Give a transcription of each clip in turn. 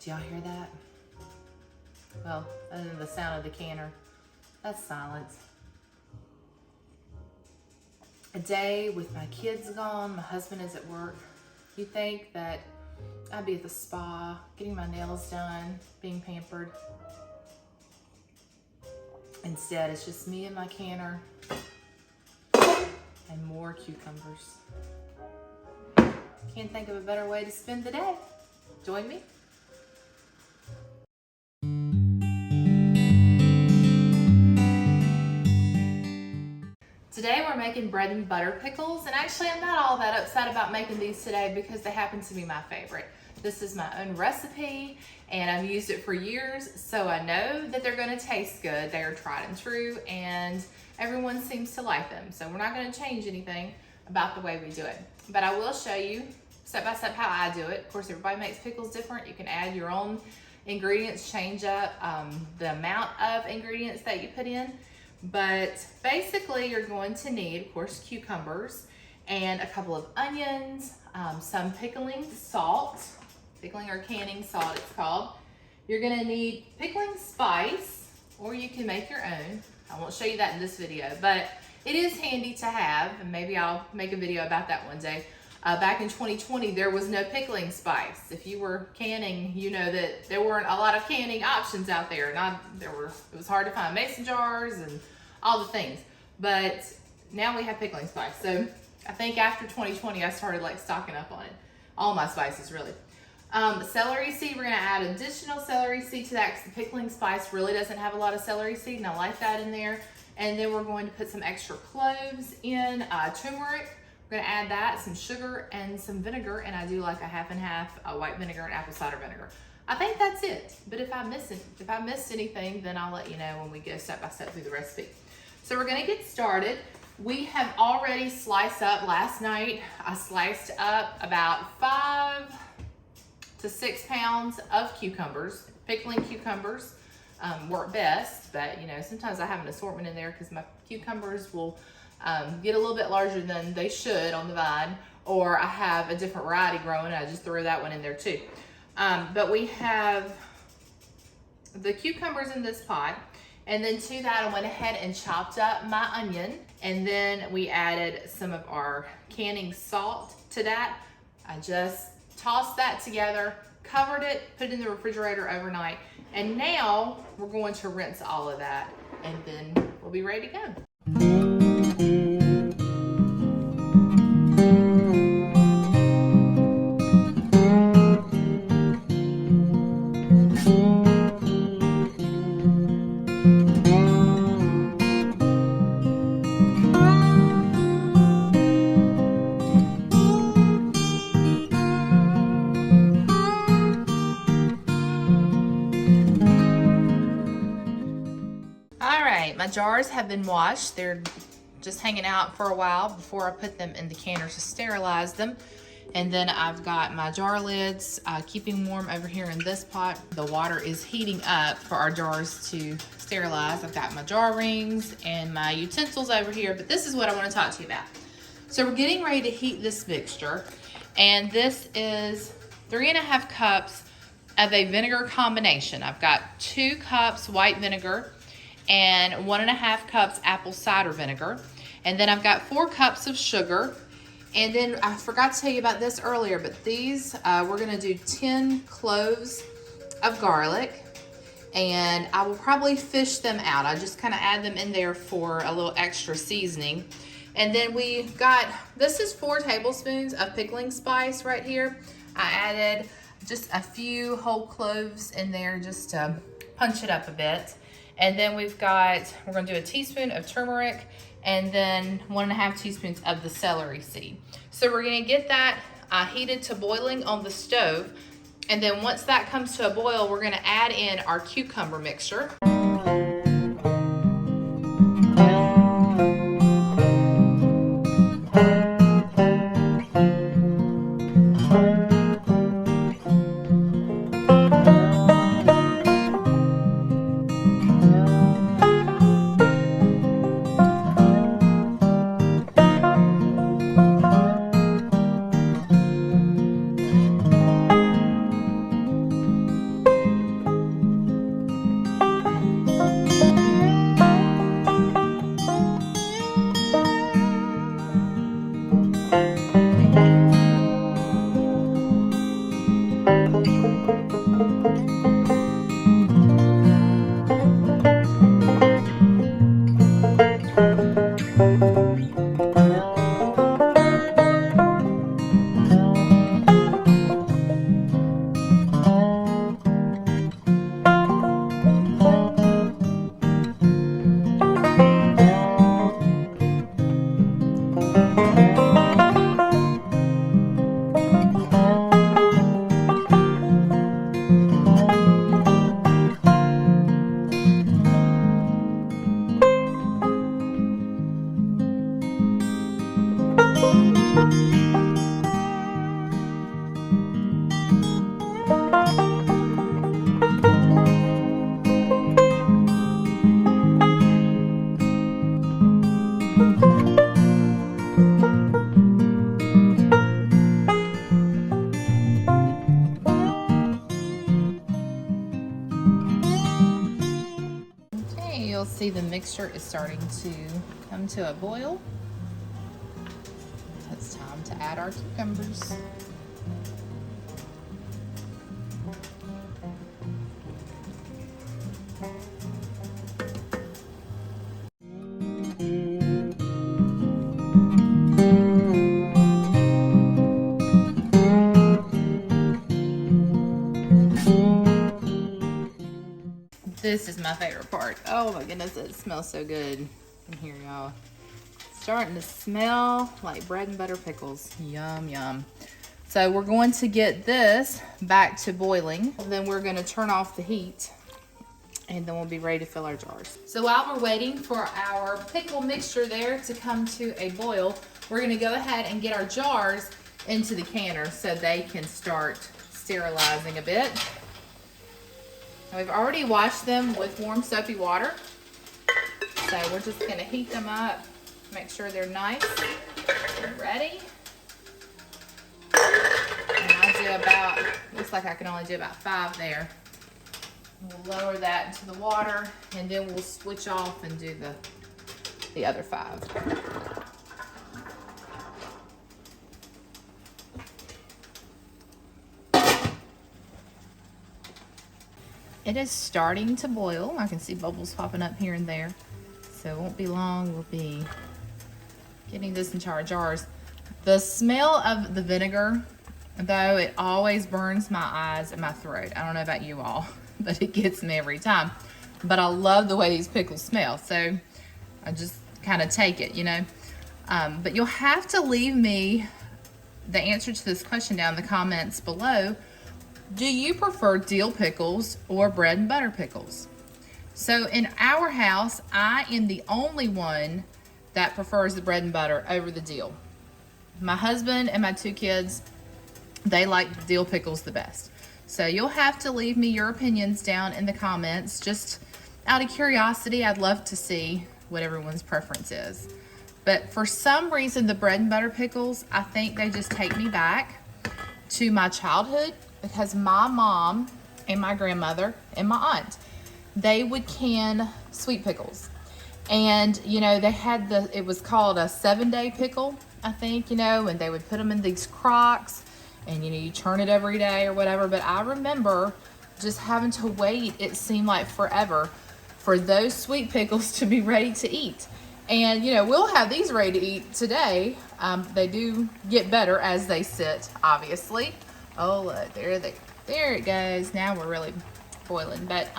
Do y'all hear that? Well, other than the sound of the canner, that's silence. A day with my kids gone, my husband is at work. You think that I'd be at the spa, getting my nails done, being pampered. Instead, it's just me and my canner and more cucumbers. Can't think of a better way to spend the day. Join me. Today we're making bread and butter pickles, and actually I'm not all that upset about making these today because they happen to be my favorite. This is my own recipe and I've used it for years, so I know that they're gonna taste good. They are tried and true and everyone seems to like them. So we're not gonna change anything about the way we do it. But I will show you step by step how I do it. Of course, everybody makes pickles different. You can add your own ingredients, change up the amount of ingredients that you put in. But basically you're going to need, of course, cucumbers and a couple of onions, some pickling salt, pickling or canning salt it's called. You're gonna need pickling spice, or you can make your own. I won't show you that in this video, but it is handy to have, and maybe I'll make a video about that one day. Back in 2020, there was no pickling spice. If you were canning, you know that there weren't a lot of canning options out there. It was hard to find mason jars and all the things. But now we have pickling spice. So I think after 2020, I started like stocking up on it. All my spices, really. Celery seed, we're gonna add additional celery seed to that because the pickling spice really doesn't have a lot of celery seed, and I like that in there. And then we're going to put some extra cloves in, turmeric. We're gonna add that, some sugar and some vinegar, and I do like a half and half white vinegar and apple cider vinegar. I think that's it, but if I missed anything, then I'll let you know when we go step by step through the recipe. So we're gonna get started. We have already sliced up last night. I sliced up about 5 to 6 pounds of cucumbers. Pickling cucumbers work best, but you know, sometimes I have an assortment in there because my cucumbers will get a little bit larger than they should on the vine, or I have a different variety growing and I just throw that one in there too. But we have the cucumbers in this pot, and then to that I went ahead and chopped up my onion, and then we added some of our canning salt to that. I just tossed that together, covered it, put it in the refrigerator overnight, and now we're going to rinse all of that, and then we'll be ready to go. My jars have been washed. They're just hanging out for a while before I put them in the canner to sterilize them. And then I've got my jar lids keeping warm over here in this pot. The water is heating up for our jars to sterilize. I've got my jar rings and my utensils over here, but this is what I want to talk to you about. So we're getting ready to heat this mixture, and this is 3.5 cups of a vinegar combination. I've got 2 cups white vinegar and 1.5 cups apple cider vinegar. And then I've got 4 cups of sugar. And then I forgot to tell you about this earlier, but these, we're gonna do 10 cloves of garlic, and I will probably fish them out. I just kind of add them in there for a little extra seasoning. And then we got, this is 4 tablespoons of pickling spice right here. I added just a few whole cloves in there just to punch it up a bit. And then we're gonna do a teaspoon of turmeric, and then 1.5 teaspoons of the celery seed. So we're gonna get that heated to boiling on the stove. And then once that comes to a boil, we're gonna add in our cucumber mixture. You'll see the mixture is starting to come to a boil. It's time to add our cucumbers. This is my favorite part. Oh my goodness, it smells so good in here, y'all. Starting to smell like bread and butter pickles. Yum, yum. So we're going to get this back to boiling. Then we're gonna turn off the heat and then we'll be ready to fill our jars. So while we're waiting for our pickle mixture there to come to a boil, we're gonna go ahead and get our jars into the canner so they can start sterilizing a bit. We've already washed them with warm soapy water. So we're just gonna heat them up, make sure they're nice and ready. And I'll do about, looks like I can only do about 5 there. We'll lower that into the water and then we'll switch off and do the other 5. It is starting to boil. I can see bubbles popping up here and there. So it won't be long. We'll be getting this into our jars. The smell of the vinegar, though, it always burns my eyes and my throat. I don't know about you all, but it gets me every time. But I love the way these pickles smell. So I just kind of take it, you know. But you'll have to leave me the answer to this question down in the comments below. Do you prefer dill pickles or bread and butter pickles? So in our house, I am the only one that prefers the bread and butter over the dill. My husband and my 2 kids, they like the dill pickles the best. So you'll have to leave me your opinions down in the comments. Just out of curiosity, I'd love to see what everyone's preference is. But for some reason, the bread and butter pickles, I think they just take me back to my childhood. Because my mom and my grandmother and my aunt, they would can sweet pickles. And, you know, they had it was called a 7-day pickle, I think, you know, and they would put them in these crocks and, you know, you turn it every day or whatever. But I remember just having to wait, it seemed like forever, for those sweet pickles to be ready to eat. And, you know, we'll have these ready to eat today. They do get better as they sit, obviously. Oh, look, there it goes. Now we're really boiling. But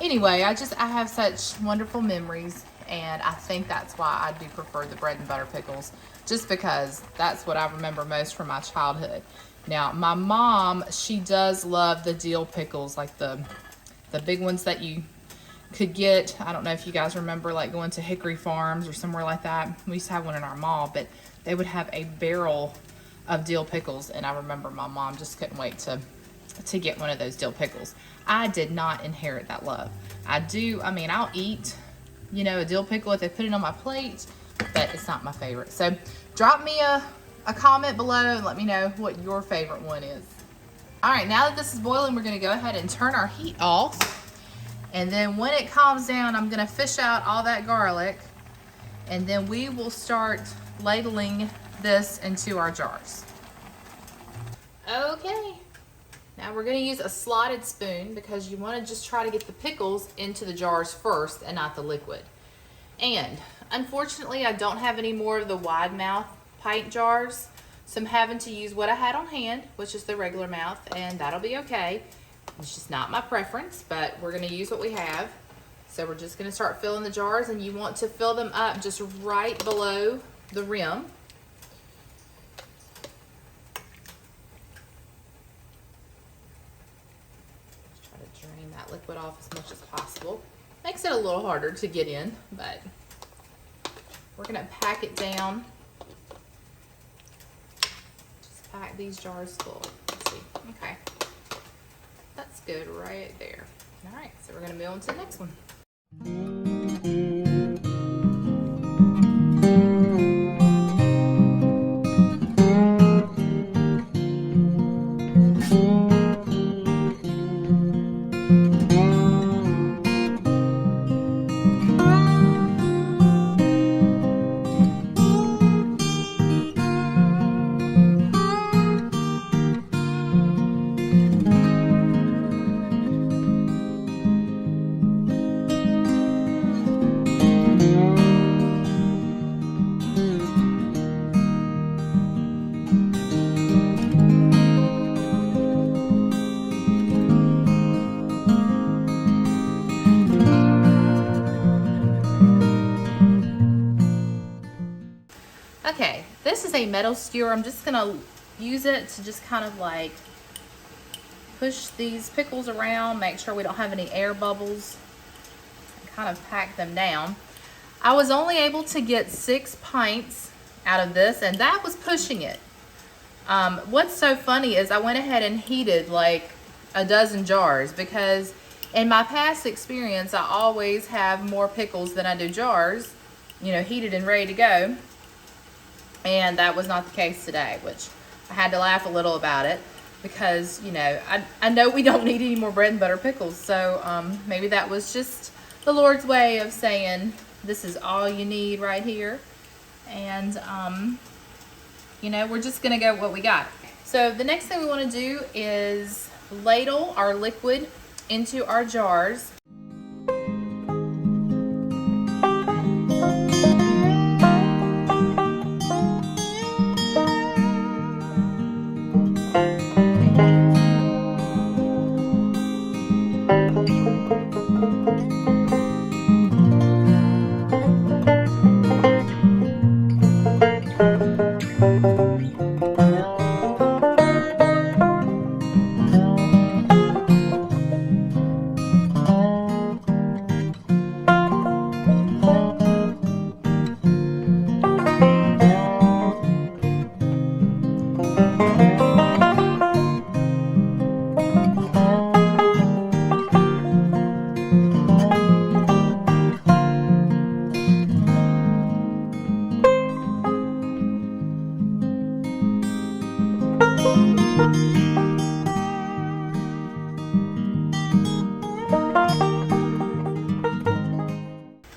anyway, I have such wonderful memories, and I think that's why I do prefer the bread and butter pickles, just because that's what I remember most from my childhood. Now, my mom, she does love the dill pickles, like the big ones that you could get. I don't know if you guys remember, like, going to Hickory Farms or somewhere like that. We used to have one in our mall, but they would have a barrel of dill pickles, and I remember my mom just couldn't wait to get one of those dill pickles. I did not inherit that love. I'll eat, you know, a dill pickle if they put it on my plate, but it's not my favorite. So drop me a comment below and let me know what your favorite one is. All right, now that this is boiling, we're gonna go ahead and turn our heat off. And then when it calms down, I'm gonna fish out all that garlic, and then we will start ladling this into our jars. Okay, Now we're going to use a slotted spoon because you want to just try to get the pickles into the jars first and not the liquid. And unfortunately, I don't have any more of the wide mouth pint jars, so I'm having to use what I had on hand, which is the regular mouth, and that'll be okay. It's just not my preference, but we're going to use what we have. So we're just going to start filling the jars, and you want to fill them up just right below the rim. Drain that liquid off as much as possible. Makes it a little harder to get in, but we're going to pack it down. Just pack these jars full. Let's see. Okay. That's good right there. All right, so we're going to move on to the next one. Okay, this is a metal skewer. I'm just gonna use it to just kind of like push these pickles around, make sure we don't have any air bubbles, and kind of pack them down. I was only able to get 6 pints out of this, and that was pushing it. What's so funny is I went ahead and heated like a dozen jars because in my past experience, I always have more pickles than I do jars, you know, heated and ready to go. And that was not the case today, which I had to laugh a little about it because, you know, I know we don't need any more bread and butter pickles. So maybe that was just the Lord's way of saying, this is all you need right here. And, you know, we're just going to go with what we got. So the next thing we want to do is ladle our liquid into our jars.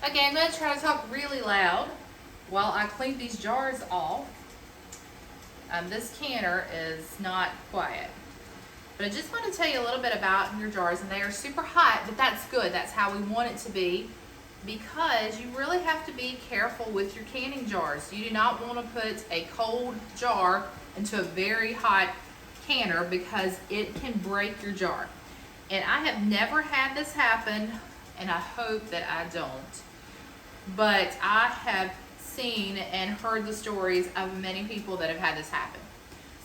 Okay, I'm going to try to talk really loud while I clean these jars off. This canner is not quiet. But I just want to tell you a little bit about your jars, and they are super hot, but that's good. That's how we want it to be because you really have to be careful with your canning jars. You do not want to put a cold jar into a very hot canner because it can break your jar. And I have never had this happen, and I hope that I don't. But I have seen and heard the stories of many people that have had this happen.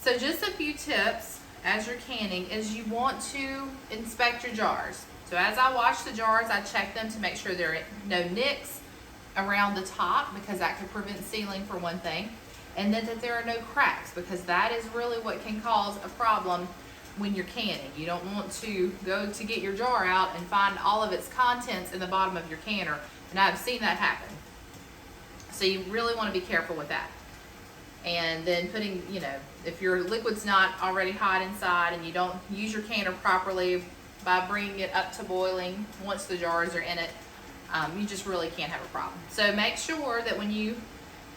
So just a few tips as you're canning is you want to inspect your jars. So as I wash the jars, I check them to make sure there are no nicks around the top because that could prevent sealing for one thing. And then that there are no cracks because that is really what can cause a problem when you're canning. You don't want to go to get your jar out and find all of its contents in the bottom of your canner. And I've seen that happen. So you really want to be careful with that. And then putting, you know, if your liquid's not already hot inside and you don't use your canner properly by bringing it up to boiling once the jars are in it, you just really can't have a problem. So make sure that when you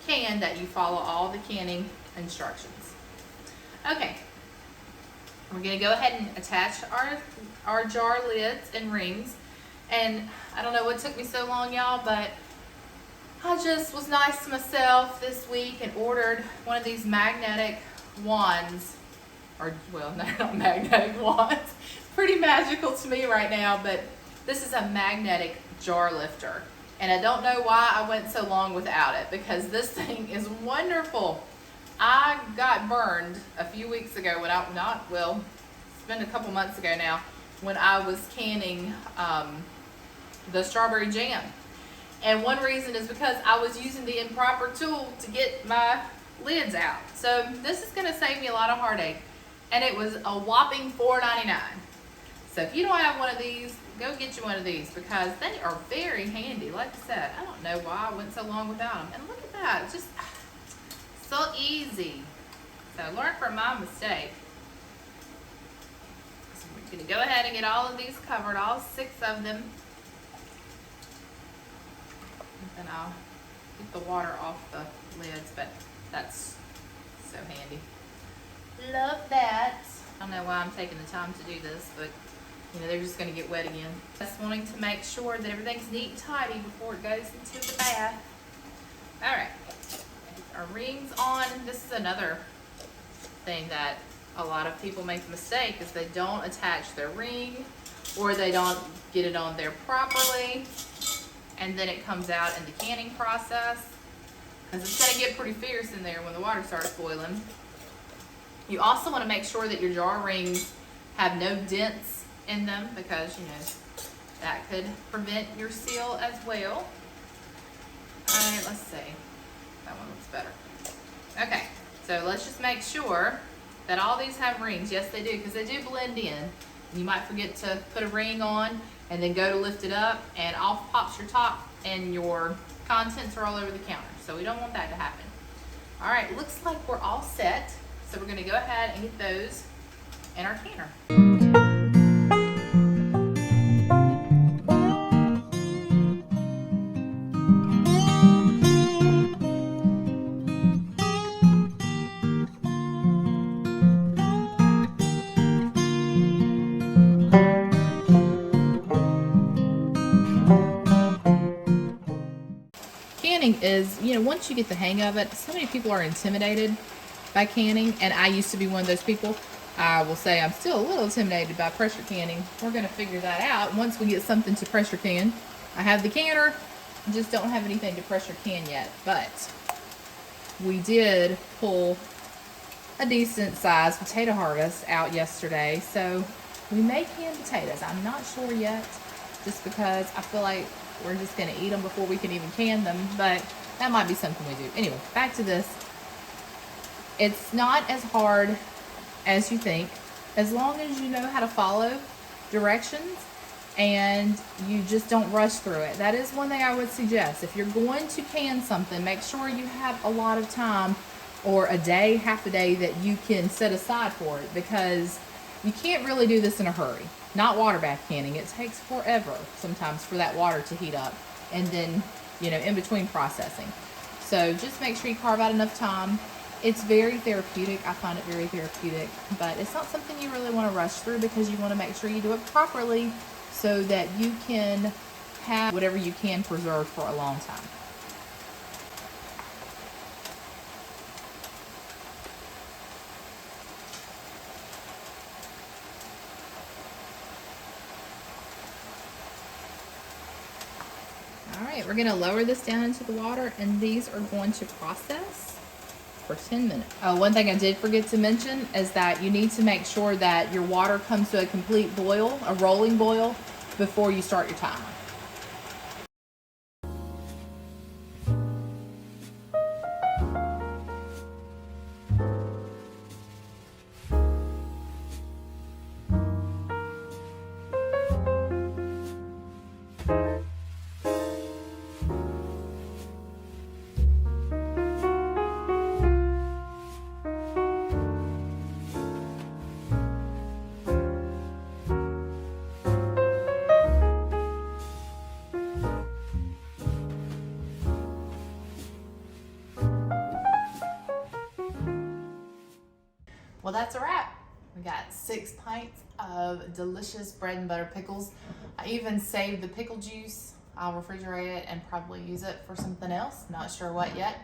can that you follow all the canning instructions. Okay. We're gonna go ahead and attach our jar lids and rings. And I don't know what took me so long, y'all, but I just was nice to myself this week and ordered one of these magnetic wands. Or, well, no, not magnetic wands. Pretty magical to me right now, but this is a magnetic jar lifter. And I don't know why I went so long without it, because this thing is wonderful. I got burned a few weeks ago when it's been a couple months ago now, when I was canning the strawberry jam. And one reason is because I was using the improper tool to get my lids out. So this is gonna save me a lot of heartache. And it was a whopping $4.99. So if you don't have one of these, go get you one of these, because they are very handy. Like I said, I don't know why I went so long without them. And look at that, it's just so easy. So learn from my mistake. So we're gonna go ahead and get all of these covered, all 6 of them. And then I'll get the water off the lids, but that's so handy. Love that. I don't know why I'm taking the time to do this, but you know, they're just gonna get wet again. Just wanting to make sure that everything's neat and tidy before it goes into the bath. All right, our rings on. This is another thing that a lot of people make the mistake, is they don't attach their ring, or they don't get it on there properly, and then it comes out in the canning process, because it's gonna get pretty fierce in there when the water starts boiling. You also want to make sure that your jar rings have no dents in them, because you know that could prevent your seal as well. All right, let's see. That one looks better. Okay, so let's just make sure that all these have rings. Yes, they do, because they do blend in. You might forget to put a ring on and then go to lift it up, and off pops your top and your contents are all over the counter. So we don't want that to happen. All right, looks like we're all set. So we're gonna go ahead and get those in our canner. Canning is, you know, once you get the hang of it, so many people are intimidated by canning, and I used to be one of those people. I will say I'm still a little intimidated by pressure canning. We're going to figure that out once we get something to pressure can. I have the canner, just don't have anything to pressure can yet, but we did pull a decent sized potato harvest out yesterday, so we may can potatoes. I'm not sure yet, just because I feel like we're just going to eat them before we can even can them, but that might be something we do. Anyway, back to this. It's not as hard as you think, as long as you know how to follow directions and you just don't rush through it. That is one thing I would suggest. If you're going to can something, make sure you have a lot of time, or a day, half a day, that you can set aside for it, because you can't really do this in a hurry. Not water bath canning. It takes forever sometimes for that water to heat up, and then, you know, in between processing. So just make sure you carve out enough time. It's very therapeutic. I find it very therapeutic, but it's not something you really want to rush through, because you want to make sure you do it properly so that you can have whatever you can preserved for a long time. All right, we're gonna lower this down into the water, and these are going to process for 10 minutes. One thing I did forget to mention is that you need to make sure that your water comes to a complete boil, a rolling boil, before you start your timer. Well, that's a wrap. We got 6 pints of delicious bread and butter pickles. I even saved the pickle juice. I'll refrigerate it and probably use it for something else. Not sure what yet.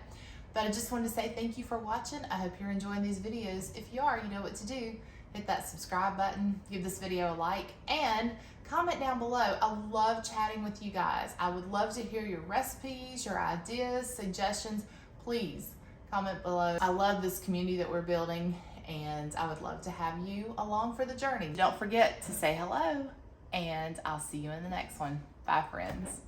But I just wanted to say thank you for watching. I hope you're enjoying these videos. If you are, you know what to do. Hit that subscribe button, give this video a like, and comment down below. I love chatting with you guys. I would love to hear your recipes, your ideas, suggestions. Please comment below. I love this community that we're building, and I would love to have you along for the journey. Don't forget to say hello, and I'll see you in the next one. Bye, friends.